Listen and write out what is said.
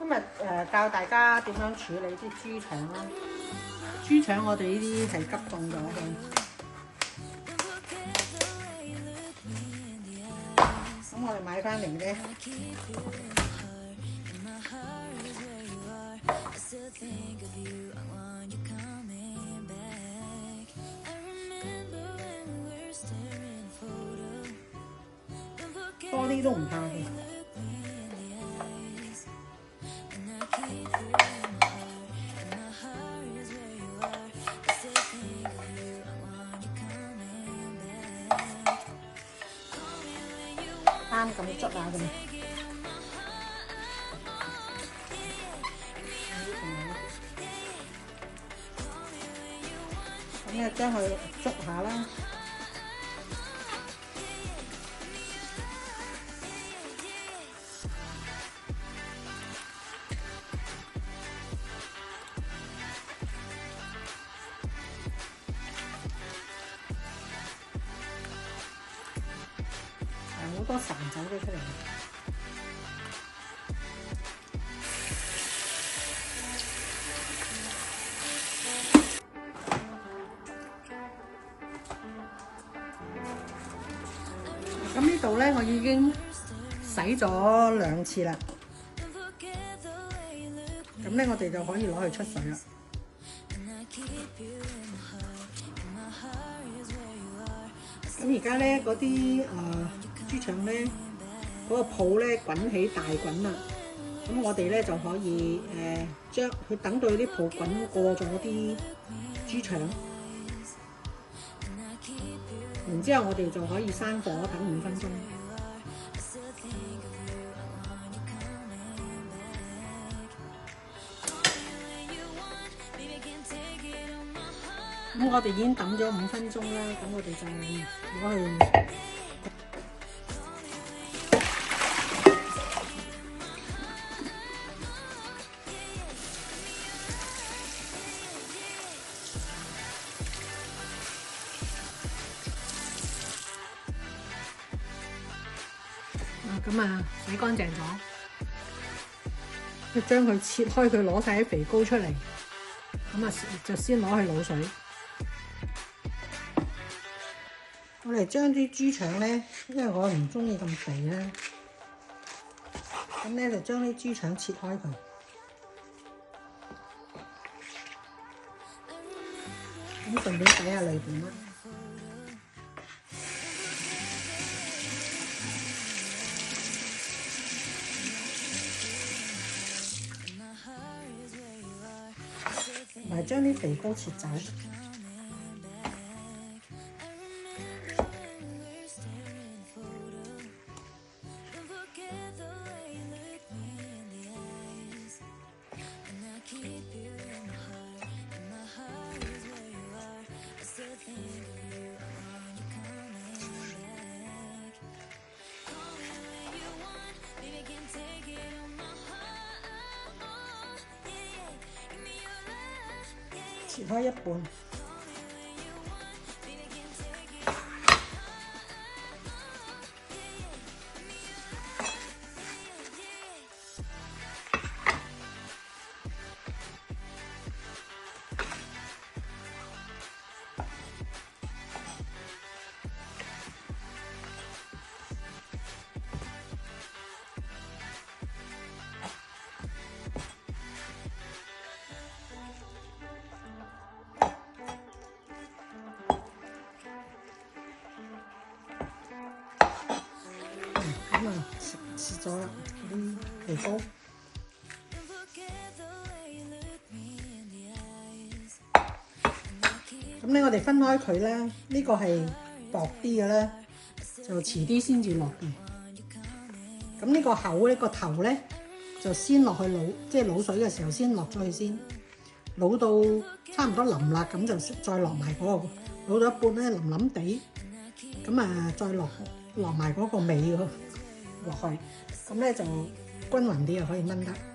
今日教大家點樣處理啲豬腸啦。豬腸我哋呢啲係急凍咗嘅。咁我哋買翻嚟咧，多啲都唔怕嘅。啱咁捽下佢，咁咧將佢捽下啦。好多潺走咗出嚟。咁呢度咧，我已經洗咗2次啦。咁咧，我哋就可以攞去出水啦。咁而家咧，嗰啲豬腸咧，嗰個泡咧滾起大滾啦，咁我哋咧就可以將佢等到啲泡滾過咗啲豬腸，然之後我哋就可以閂火等5分鐘。咁我哋已經等咗5分鐘啦，咁我哋就攞去。咁啊，洗乾淨咗，就將佢切開，佢攞晒啲肥膏出嚟，咁啊就先攞去滷水。我哋將啲豬腸咧，因為我唔中意咁肥咧，咁咧就將啲豬腸切開佢，咁順便睇下裏邊啦。同埋將啲肥膏切走。切開一半，咁啊切咗啦啲肥膏。咁咧，我哋分開佢咧，呢個係薄啲嘅咧，就遲啲先至落嘅。咁呢個口呢個頭咧，就先落去滷，即係滷水嘅時候先落咗去先，滷到差唔多腍啦，咁就再落埋嗰個，滷到一半咧腍腍地，咁啊再落埋嗰個尾落去，咁咧就均勻啲，又可以炆得。